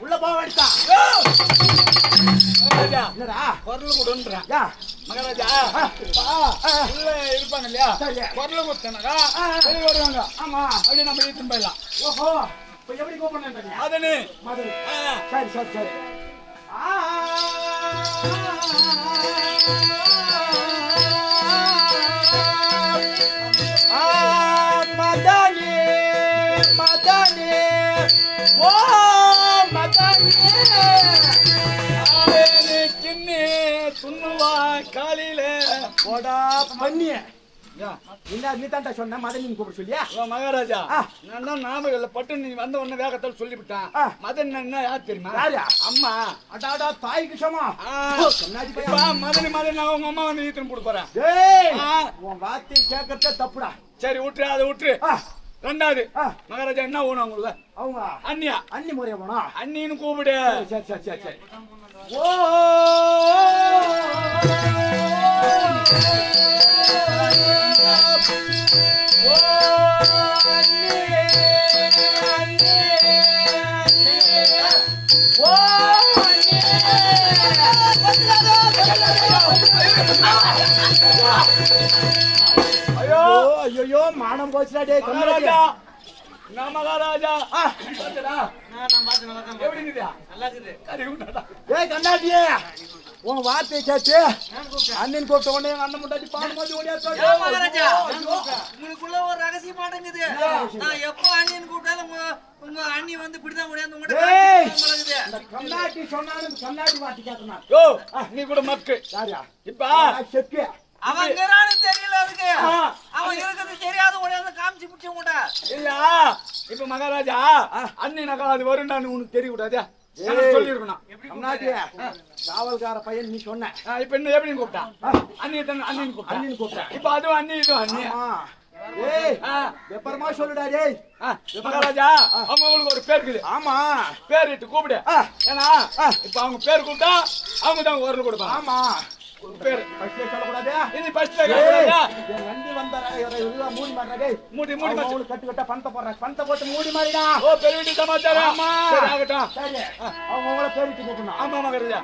உள்ள போக வேண்டியதா குரல் கொடுன்றா மகாராஜா உள்ள இருப்பாங்க இல்லையா குரல் கொடுத்தனாக்கா வெளியே வருவாங்க. ஆமா அப்படியே நம்ம இழுத்துன்னு போயிடலாம். ஓஹோ இப்ப எப்படி கூப்பிடுறேன் அதனு மதுரை. சரி சரி சரி. மதனி ஓ மகனே கிண்ணி துண்ணுவா காலையில போடா பண்ணி யா, என்ன நீ தாண்டா சொன்ன மதனின்னு கூப்பிட சொல்லியா ஓ மகாராஜா ஆ. நான் தான் ஞாபகம் இல்லை பட்டு நீ வந்த உடனே வேகத்தால் சொல்லிவிட்டான் ஆ. மதன் என்ன யார் தெரியுமா யாரு? அம்மா அடாடா தாய்க்கு சமா ஆ. கண்ணாடி இப்ப பையா மதனி நான் உங்க அம்மா வந்து ஈத்தன் போட்டு போறேன் டேய் ஆ. உன் வார்த்தை கேட்கறதே தப்புடா சரி விட்டுரு அதை விட்டுரு ஆ, ரெண்டாவது ஆ. மகாராஜா என்ன வேணும் உங்களுக்கு அவங்க அண்ணியா அண்ணி முறைய போனா அண்ணின்னு கூப்பிடு சரி சரி சரி சரி ஓ ஓ அண்ணி அண்ணி ஓ ஐயோ ஐயோ மானம் போச்சுடா டேய் மகாராஜா நான் மகாராஜா ஆ. பாத்தடா எப்படி இருக்குதா நல்லா இருக்குது. கறி உண்டாடா ஏய் கண்ணாடியே உன் வார்த்தையை கேட்டு அண்ணன் கூப்பிட்ட உடனே எங்க அண்ணன் முன்னாடி பால் மாதிரி ஏன் மகாராஜா? ஓடியா உங்களுக்குள்ள ஒரு ரகசியம் மாட்டேங்குது. நான் எப்போ அண்ணின்னு கூப்பிட்டாலும் உங்க அண்ணி வந்து இப்படிதான் ஓடியாந்து உங்கள்ட்ட ஏய்! காமிச்சு பழகுது. இந்த கண்ணாடி சொன்னாலும் கண்ணாடி வாட்டி கேட்கணும் யோ நீ கூட மக்கு யாரியா இப்ப செக்கு அவன் இருக்கிறான்னு தெரியல அதுக்கு. ஆ. அவன் இருக்கிறது தெரியாத ஓடியாந்து காமிச்சு பிடிச்ச உங்கள்ட்ட. இல்ல இப்ப மகாராஜா அண்ணி நகா அது வரும்னு உனக்கு தெரிய கூடாதா ஏய். சொல்லிருக்கணும் கண்ணாடி காவல்கார பையன் நீ சொன்ன இப்ப என்ன எப்படி கூப்பிட்டா அண்ணி அண்ணின்னு கூப்பிட்டா அண்ணின்னு கூப்பிட்டேன் இப்ப அதுவும் அண்ணி இதுவும் அண்ணி ஆமா ஏய் எப்பறமா சொல்லுடா டேய் மகாராஜா அவங்க உங்களுக்கு ஒரு பேர் இருக்குது ஆமா பேர் இட்டு கூப்பிடு ஆ. ஏன்னா இப்ப அவங்க பேர் கூப்பிட்டா அவங்க தான் உரல் கொடுப்பாங்க ஆமா ஒரு பேர் ஃபர்ஸ்ட் சொல்லக்கூடாது இது ஃபர்ஸ்ட் ஏய், கேக்குறதா என் வண்டி வந்தாரா இதெல்லாம் மூடி மாட்டா டேய் மூடி மூடி மச்சி. அவனுக்கு கட்டு கட்ட பணத்தை போடுறாங்க பணத்தை போட்டு மூடி மாறிடா ஓ பெரிய வீட்டு சமாச்சாரம் ஆமா. சரி ஆகட்டும் சரி அவங்க உங்கள பேரிட்டு போட்டுனா ஆமா Maharaja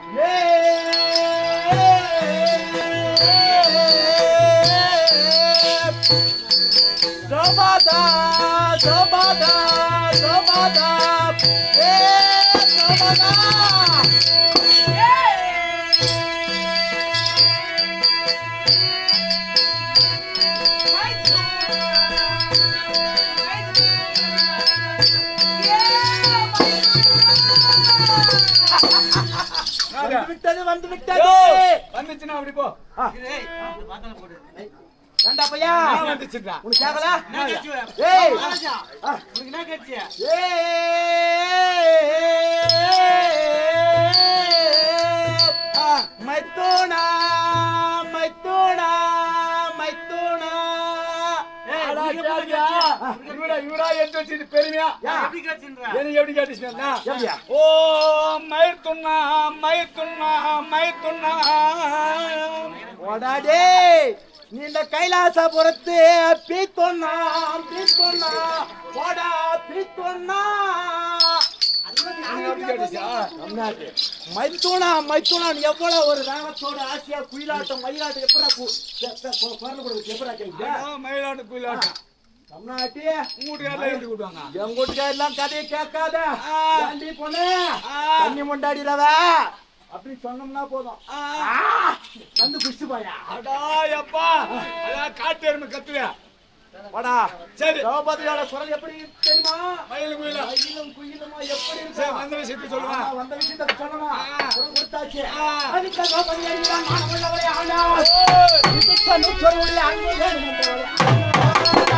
Sobada, sobada, sobada, sobada. வந்து விட்டது வந்துச்சுன்னா அப்படி போ ஏய், இந்த பாத்திரம் போடு. ஏண்டா பையா நான் வந்துச்சுடா உனக்கு கேக்கல என்ன கேட்ச்சு? ஏய் மகாராஜா, ஆ. உனக்கு என்ன கேட்ச்சு? மைத்தோனா மைத்தோனா மைத்தோனா அடா, கேளுங்க. இவரா எடுத்து வச்சிட்டு பெருமையா எப்படி கேட்ச்சுன்ற? எனக்கு எப்படி கேட்டுச்சுன்னா எப்படியா? ஓ மயிர்த்துண்ணா மயிர்த்துண்ணா மயிர்த்துண்ணா ஓடாடே நீ இந்த கைலாசபுரத்து பீத்தொன்னா பீத்தொன்னா ஓடா பீத்தொன்னா மைத்தூணா மைத்தூணான் எவ்வளவு ஒரு ராகத்தோட ஆசையா குயிலாட்டம் மயிலாட்டம் எப்படா குரல் கொடுக்குது எப்படா கேட்குது மயிலாட்டு குயிலாட்டம் தமிழ்நாட்டி மூட்டுக்காரில் எப்படி கூட்டுவாங்க எங்க வீட்டுக்காரெல்லாம் கதையை கேட்காத ஆ. ஏண்டி பொண்ணு ஆ. தண்ணி முண்டாடிலவ அப்படி சொன்னோம்னா போதும் வந்து குஷ்டு போயா அடா எப்பா அதான் காட்டு எருமை கத்துறியா வாடா சரி திரௌபதியோட குரல் எப்படி தெரியுமா மயிலும் குயிலா மயிலும் குயிலுமா எப்படி சரி இருக்கு வந்த விஷயத்தை சொல்லுவான் வந்த விஷயத்தை சொல்லணும் ஆ. குரல் கொடுத்தாச்சு ஆ. அதுக்கு திரௌபதி அடிதான் மானமுள்ளவரே ஆண்டாள் இதுக்கு நூற்றொருடைய அன்பு வேணுமென்றவரே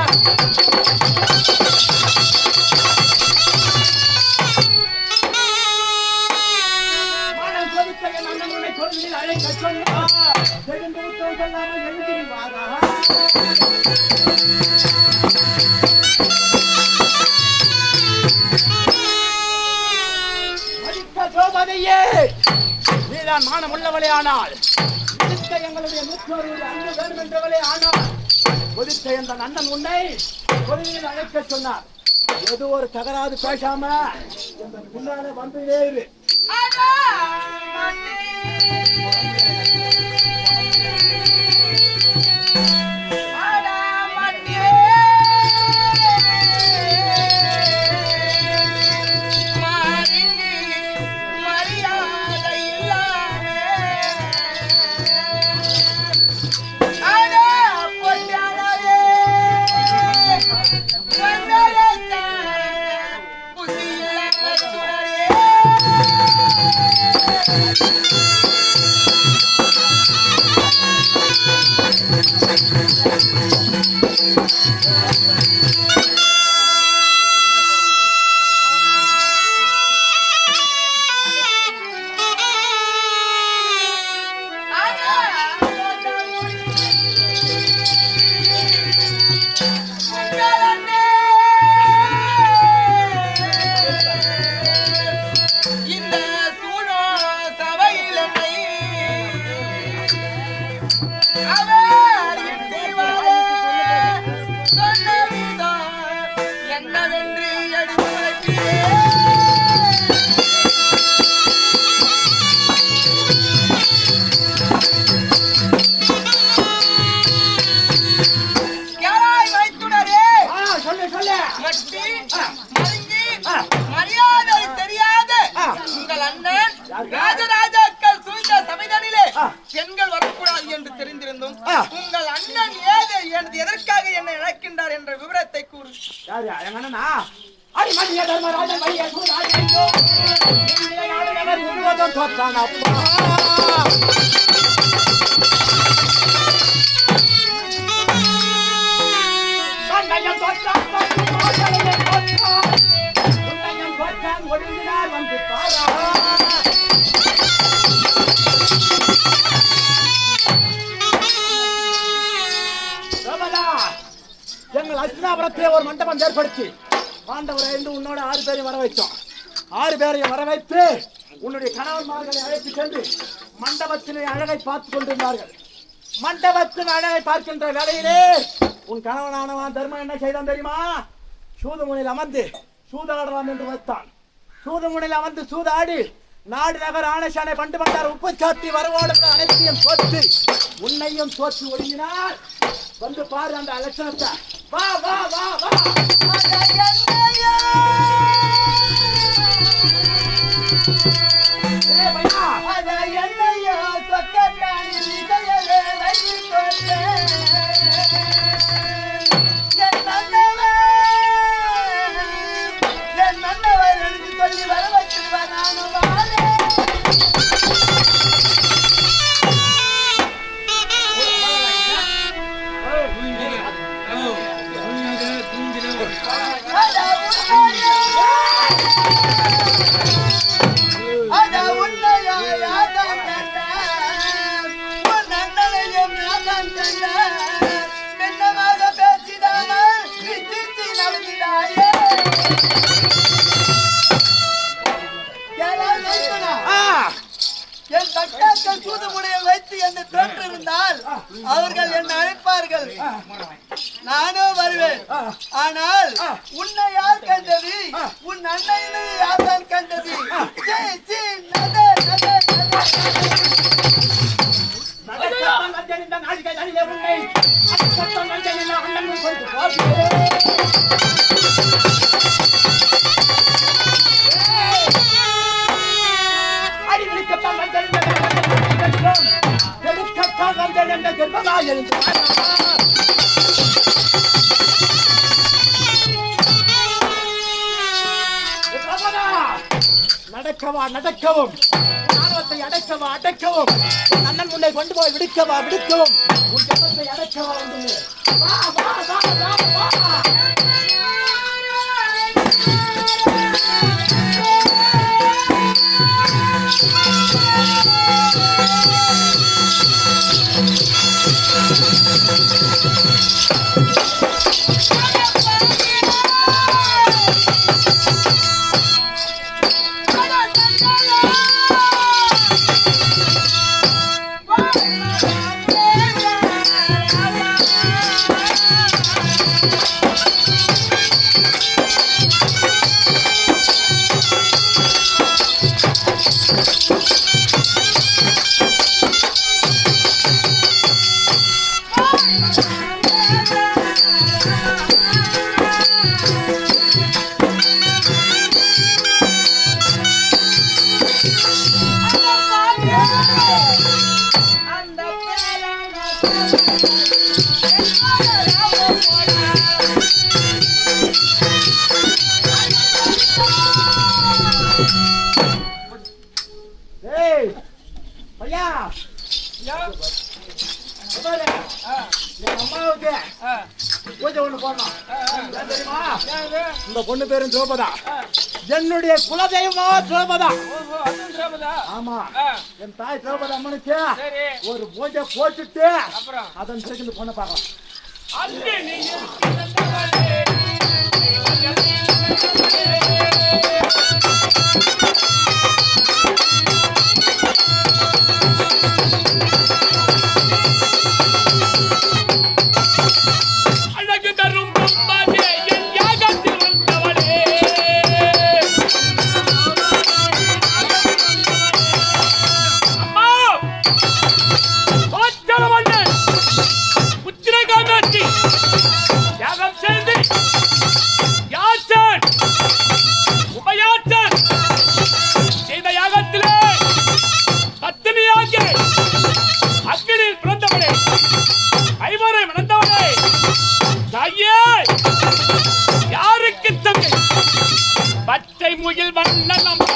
மானம் கொதித்த என் அண்ணன் உன்னை கொள்கையில் அழைக்கச் சொன்னார். தெரிந்து உத்தரவு சொல்லாமல் எழுதிடுவாரா? மதித்த திரௌபதியே, நீதான் மானமுள்ளவளே ஆனால் கொதித்த எங்களுடைய நூற்றொருடைய அன்பு வேணுமென்றவளே ஆனால் கொதித்த என்ற அண்ணன் உன்னை கொள்கையில் அழைக்கச் சொன்னார். ஏதோ ஒரு தகராறு பேசாம எங்க பின்னால வந்து ஏறு புத்தி இல்லாத மரியாதை தெரியாத உங்கள் அண்ணன் ராஜராஜாக்கள் சூழ்ந்த சபைதனிலே பெண்கள் வரக்கூடாது என்று தெரிந்திருந்தும் உங்கள் அண்ணன் ஏது எதற்காக என்னை இழக்கின்றார் என்ற விவரத்தை கூறு. எங்கள் அஸ்தினாபுரத்திலே ஒரு மண்டபம் ஏற்படுத்தி பாண்டவரை என்று உன்னோட 6 பேரையும் வர வைத்தோம். 6 பேரையும் வர வைத்து உன்னுடைய கணவன்மார்களை அழைத்து சென்று மண்டபத்திலே அழகை பார்த்து கொண்டிருந்தார்கள். மண்டபத்தின் அழகை பார்க்கின்ற வேளையிலே உன் கணவனானவன் தர்மம் என்ன செய்தான் தெரியுமா? சூதுமுனையில் அமர்ந்து சூதாடலாம் என்று வைத்தான். சூதுமுனையில் அமர்ந்து சூதாடி நாடு நகர் ஆனசானை பண்டு பண்டார் உப்பு சாத்தி வரவோடு அனைத்தையும் தோற்று உன்னையும் தோற்று ஒழுங்கினார். வந்து பாரு அந்த லட்சணத்தை. வா வா வா வா அவர்கள் என்னை அழைப்பார்கள், நானும் வருவேன். ஆனால் உன்னை யார் கண்டது? உன் அன்னையினை யார் தான் கண்டது? நடக்கவா நடக்கவும், ஆணவத்தை அடக்கவா அடக்கவும், அண்ணன் முன்னை கொண்டு போய் விடுக்கவா விடுக்கவும், உன் ஜபத்தை அடக்கவா வந்து வா வா வா வா வா. என் அம்மாவுக்கு பூஜை ஒண்ணு போடணும். ஏன் தெரியுமா? இந்த பொண்ணு பேரும் திரௌபதா. என்னுடைய குலதெய்வமா திரௌபதா. ஆமா, என் தாய் திரௌபதா அம்மனுக்கு ஒரு பூஜை போட்டுட்டு அதன் பிறகு இந்த பொண்ணை பார்க்கலாம். பச்சை முகில் வண்ணனம்மா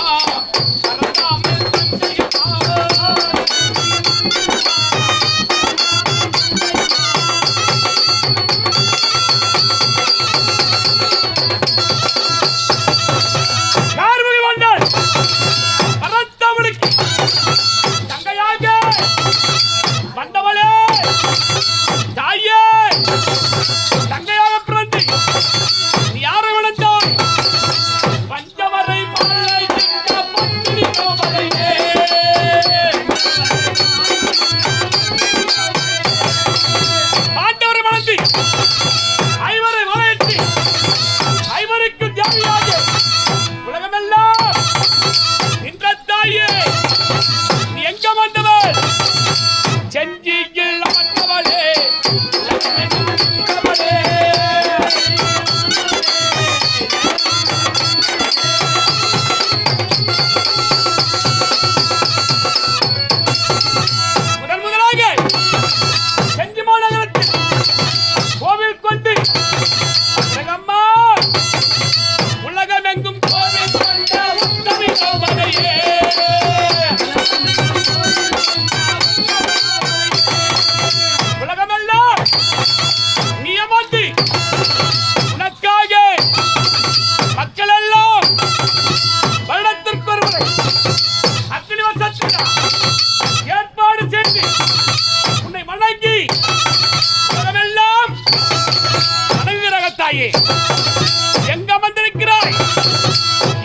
எங்க வந்திருக்கிறாய்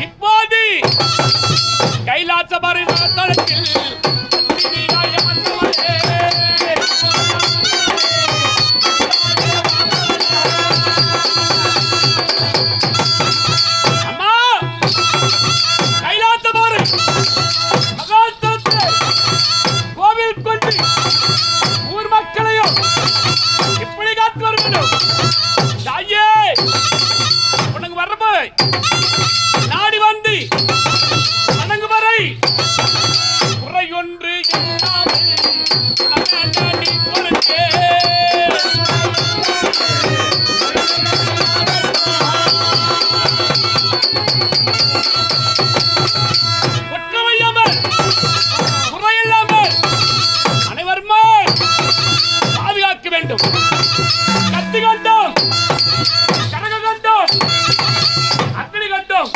இப்போது கைலாச பரிவர்த்தனத்தில் அம்மா கைலாச பாரு மகாஸ்தலத்தில் கோவில் கொண்டு ஊர் மக்களையும் இப்படி காத்து வர வேண்டும். தாயே உனக்கு வரப்போ நாடி வந்து வணங்கு வரை குறையொன்று இல்லாமல் நீ கொடுத்தே குற்றமையாமல் குறையில்லாமல் அனைவருமே பாதுகாக்க வேண்டும். கத்தி கண்டோம், கனக கண்டோம், அக்னி கண்டோம்,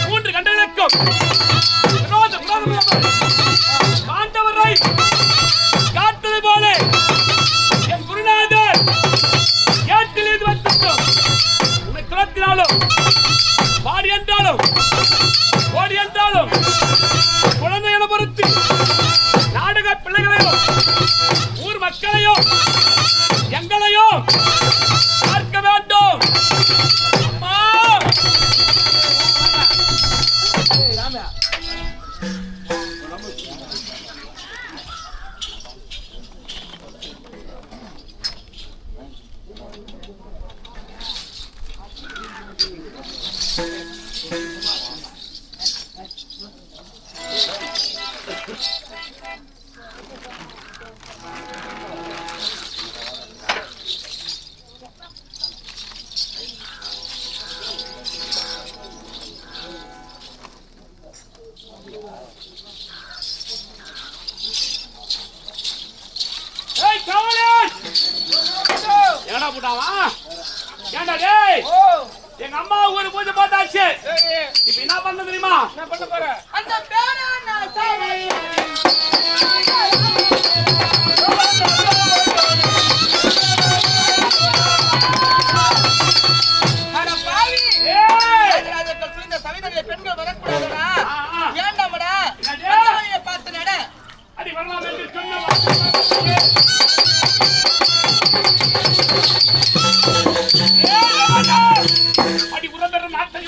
மூன்று கண்டங்களுக்கும் பாண்டவரை காத்தது போல என் குருநாதர் ஏட்டில் இது வந்துட்டோம். உன்னை துரத்தினாலும் பாடி என்றாலும் ஓடி என்றாலும் குழந்தை என பொறுத்து நாடக பிள்ளைகளையும் ஊர் மக்களையும் எங்களையும் பார்க்க வேண்டும். எங்கடா போட்டாவா? ஏண்டா டேய்? எங்க அம்மா ஒரு பூஜை பார்த்தாச்சு. சரி இப்ப என்ன பண்ண தெரியுமா? என்ன பண்ண போற? அந்த பேரை நான் சொல்றேன். அட பாவி! ராஜராஜர்கள் புரிந்த சவிதனிலே பெண்கள் வரக்கூடாதுடா. ஏண்டாமடா? வந்தவனையே பார்த்து நட. அடி வரலாம் என்று சொன்ன அடி உடம்பெற நாட்டை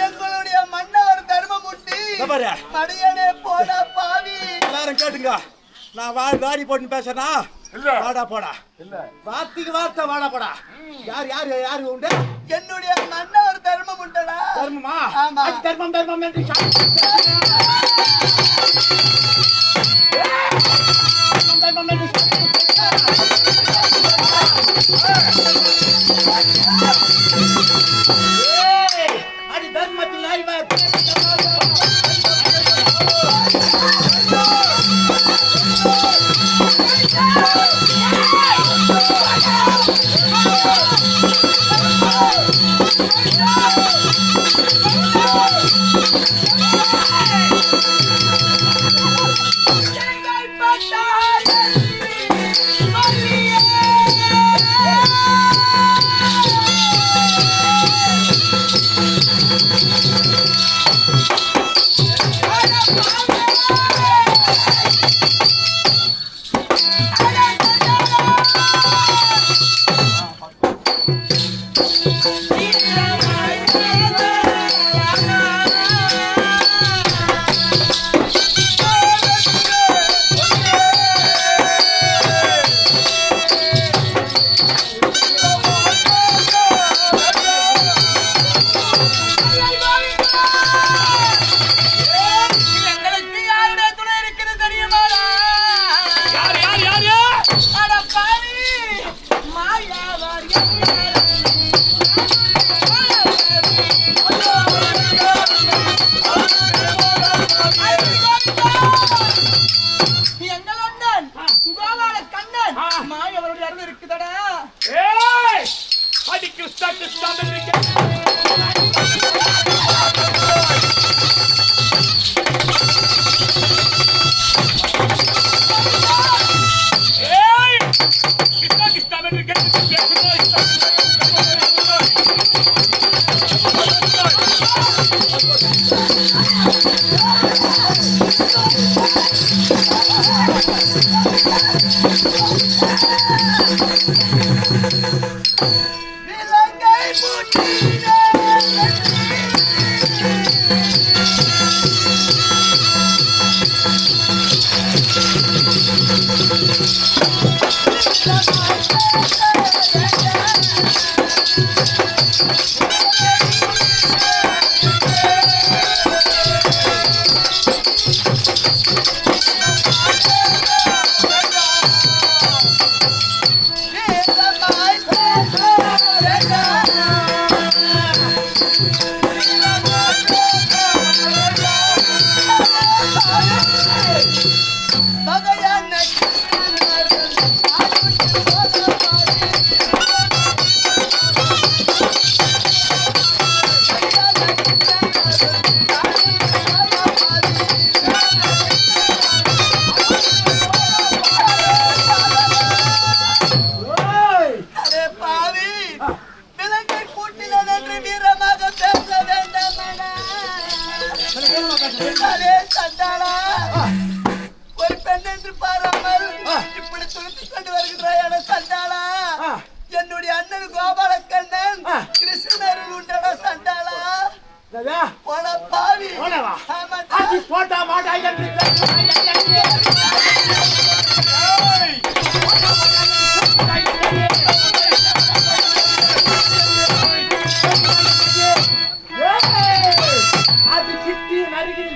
எங்களுடைய மன்னவர் தர்மமுட்டி மடியனே போட பாவி. எல்லாரும் கேட்டுங்க. நான் வாடி போட்டு பேசுறா வாடா போடா இல்ல வார்த்தைக்கு வார்த்தை வாடா போடா. யார் யார் யாரு உண்டு? என்னுடைய மன்னவர் தர்மம் உண்டடா. தர்மமா? ஆமா. தர்மம் தர்மம் என்று தர்மம் என்று அடி தர்மத்தில் அடே பாவி, விலங்கை கூட்டினதென்று வீரமாக பேச வேண்டாமடா. அடே சண்டாளா, ஒரு பெண் என்று பாராமல் இப்படி துணித்துக் கொண்டு வருகிறாயான சண்டாளா, என்னுடைய அண்ணன் கோபாலக்கண்ணன் கிருஷ்ணரில் உண்டடா சண்டாளா. போட பாவி, ஆமாடா. போட்டா மாட்டா என்று அது கிட்டி நறுகி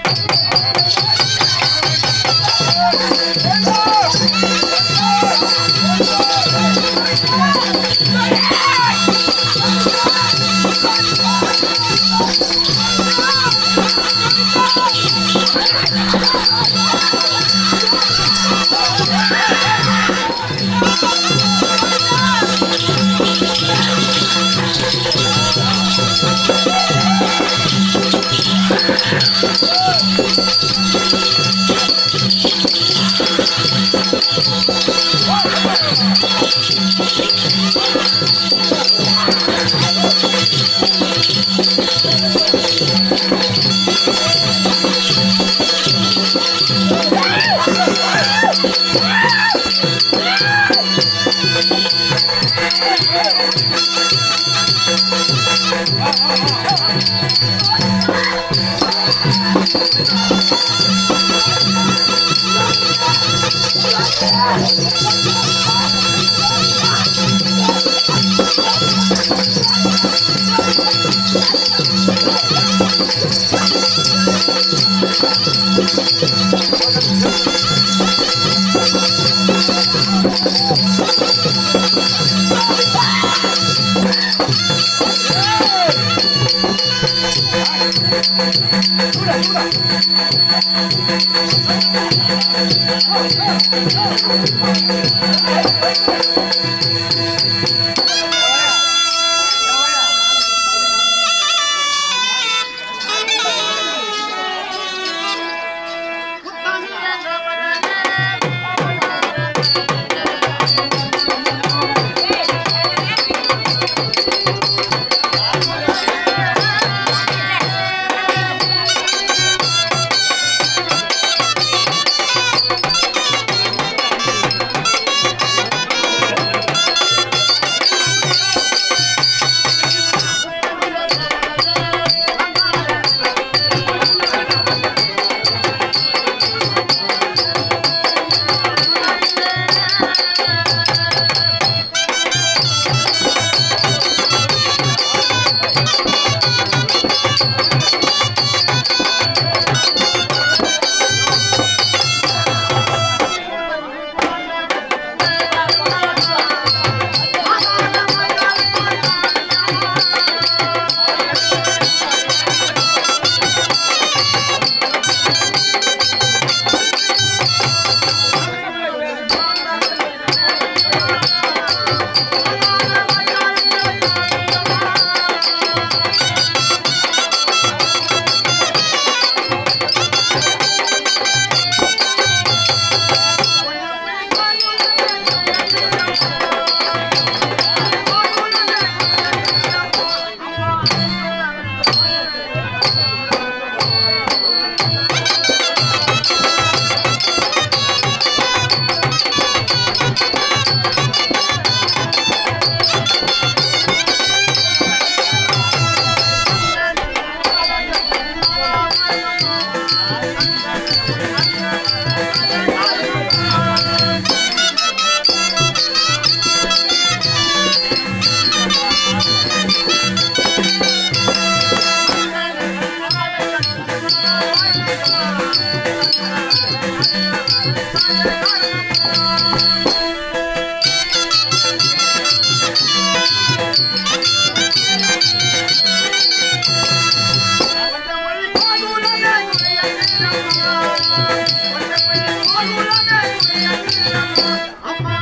அம்மா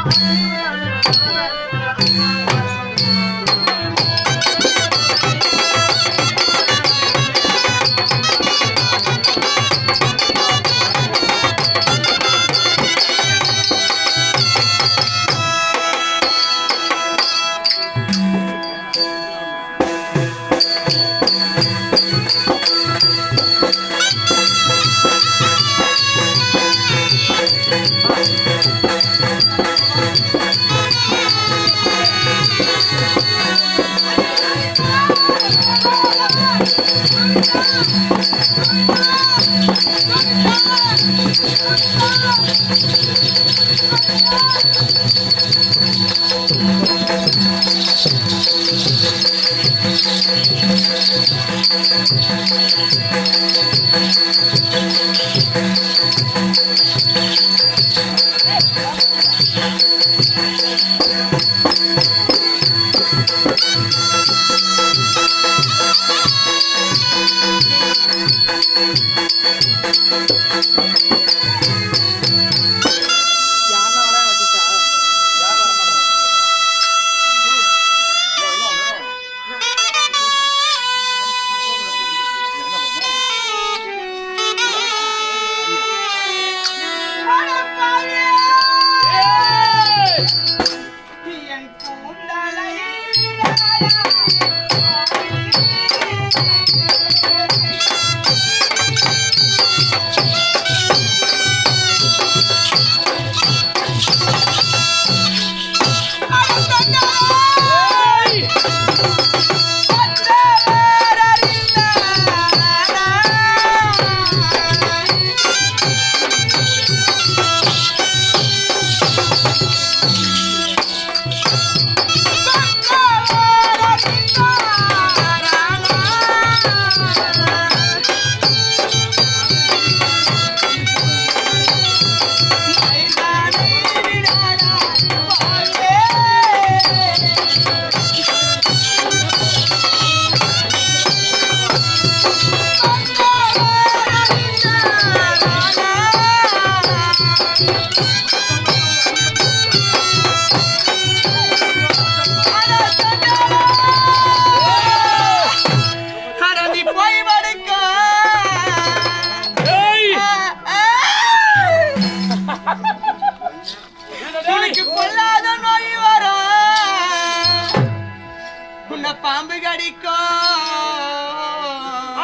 பாம்பு கடிக்கோ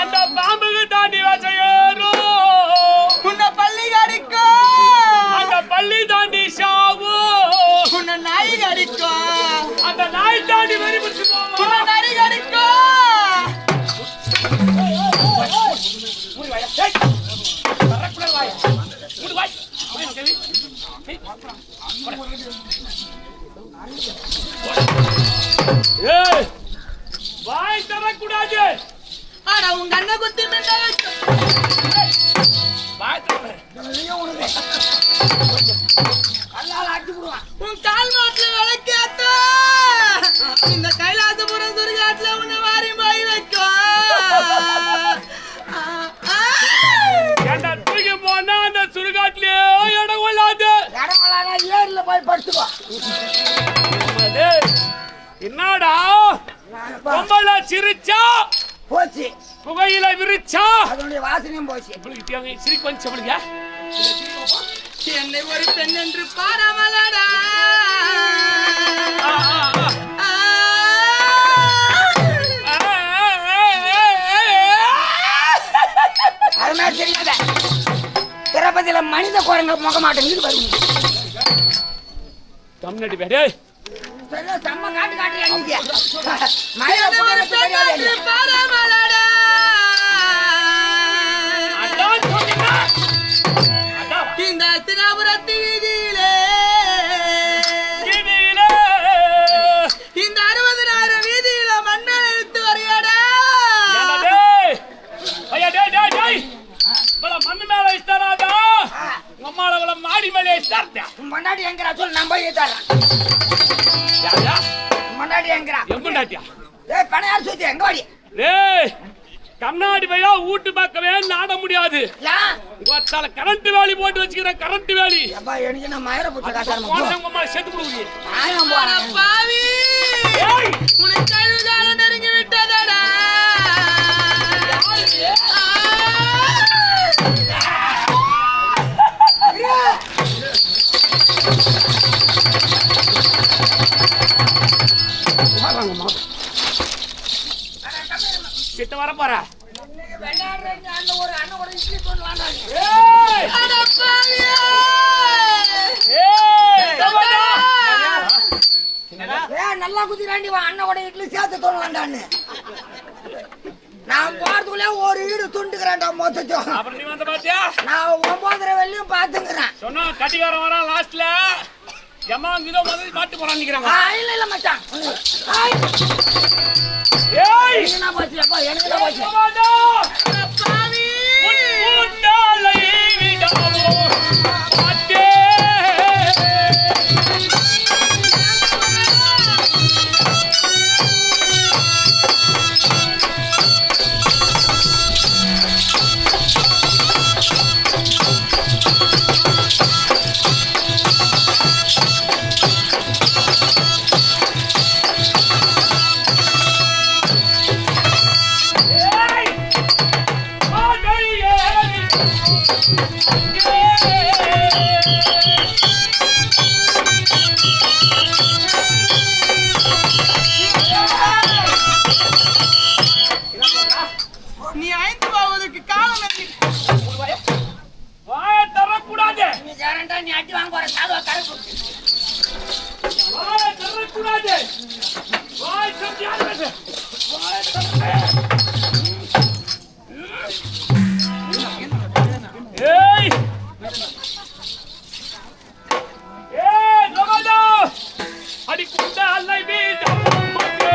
அந்த பாம்புக்கு தாண்டி வச்சையோ உன்னை பள்ளி கடிக்கோ அந்த பள்ளி தாண்டி சாவு உன்னை நாய் கடிக்கோ அந்த நாய் தாண்டி வெறிபிடிச்சு போவோம் உன்னை நரி கடிக்கோ வாய் தரக்கூடாது. ஆனா உங்க அண்ணன் குத்தி உன் கால் மாட்டுல விளக்கேத்த இந்த கைலாசபுரம் சுடுகாட்டுல உன்னை வாரி போய் வைக்கும். தூக்கி போனா அந்த சுடுகாட்டுலயே இடம் கொள்ளாது. ஏரியில போய் படுத்துக்கோ. என்னடா பொம்பளை சிரிச்சா போச்சு, புகையில விரிச்சா அதனுடைய வாசனையும் போச்சு. சிரிக்கு வந்து சொல்லுங்க. என்னை ஒரு பெண் என்று பாராமலடா. அது மாதிரி தெரியாத திரப்பதியில மனித குரங்க முக மாட்டேங்குது வருங்க. தமிழ்நாட்டு பேரு செம்ம காட்டு காட்டு பாராமலடா. இந்த சிராபுரத்து வீதியிலே இந்த 60,000 வீதியில மண்ணால் எடுத்து வரையாடா. மண்ணு மேல இஸ்தாராதா உம்மால மாடி மேலே இஸ்தார்த்தா முன்னாடி எங்கடா சொல்லு, நான் போய் தரேன். முன்னாடி எங்கடா எம்புண்டாட்டியா ஏய் பணையார் சுத்தி எங்க வாடி. டேய் கண்ணாடி பையா வீட்டு பக்கமே நாட முடியாது. கரண்ட் வேலி போட்டு வச்சுக்கிற கரண்ட் வேலி எனக்கு நான் மயிர புத்தகம் சேர்த்து கொடுக்குறீங்க. நெருங்கி விட்டதடா. கிட்ட வர போற நல்லா குதிராண்டி வா அண்ணோட இட்லி சேர்த்து தோணலாண்டான்னு. நான் போறதுக்குள்ள ஒரு வீடு துண்டுக்கிறேன்டா மொத்தத்தையும். அப்புறம் நீ வந்து பாத்தியா? நான் 9:30 வெள்ளியும் பாத்துக்கிறேன். சொன்னா கட்டிக்காரன் வரா லாஸ்ட்ல எம்மா இதோ முதல்ல மாட்டு போறான்னு நிக்கிறாங்க. இல்ல இல்ல மச்சான். ஏய் என்ன பாத்தியாப்பா? எனக்கு தான் பாத்தியா? பாவி முட்டாளை விடாமோ மாட்டே. நீ ஐந்து போவதற்கு காலம் வாய தரக்கூடாது. நீ கேரண்டா நீ அடி வாங்க போற சாதுவா கடை கொடுத்து. வாய தரக்கூடாது. வாய சத்தியாது. வாய தர. ஏய் ஏய் நோடா அடி குண்டா அல்லை வீடு மாட்டே.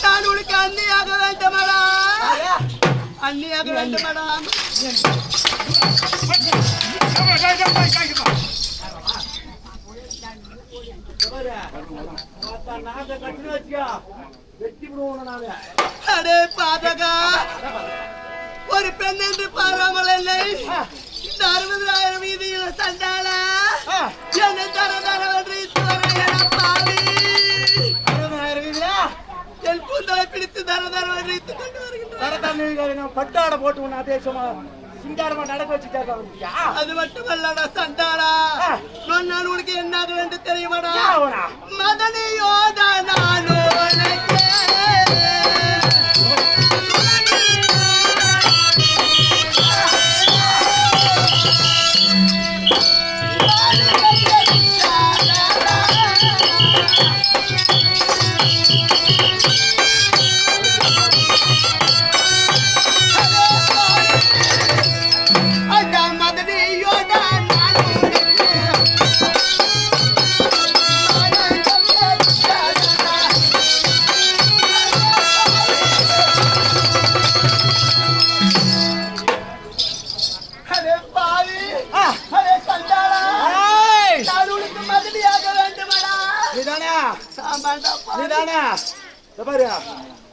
நான் உனக்கு அண்ணியாக வேண்டுமடா, அண்ணியாக வேண்டுமடா. அடே பாதகா, ஒரு பெண் என்று பாராமல் என்னை இந்த 60,000 வீதியில் சண்டாளா என்னை தர தர வென்று பாவி பிடித்து தர தர வைத்து கொண்டு வருகின்றனர். பட்டாடை போட்டு உன்னை தேசமா சிங்காரமா நடக்க வச்சு கேட்க. அது மட்டுமல்லடா சண்டாளா, நான் உனக்கு என்னாக வேண்டும் தெரியுமாடா? மதனையோட நான் உனக்கு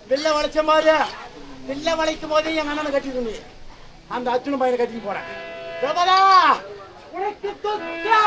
வெள்ள வளைச்ச மாதிரி வெள்ள வளைக்கும் போதே என் அண்ணனை கட்டிட்டு அந்த அச்சுன பையனை கட்டிட்டு போறேன். உனக்கு தொட்டா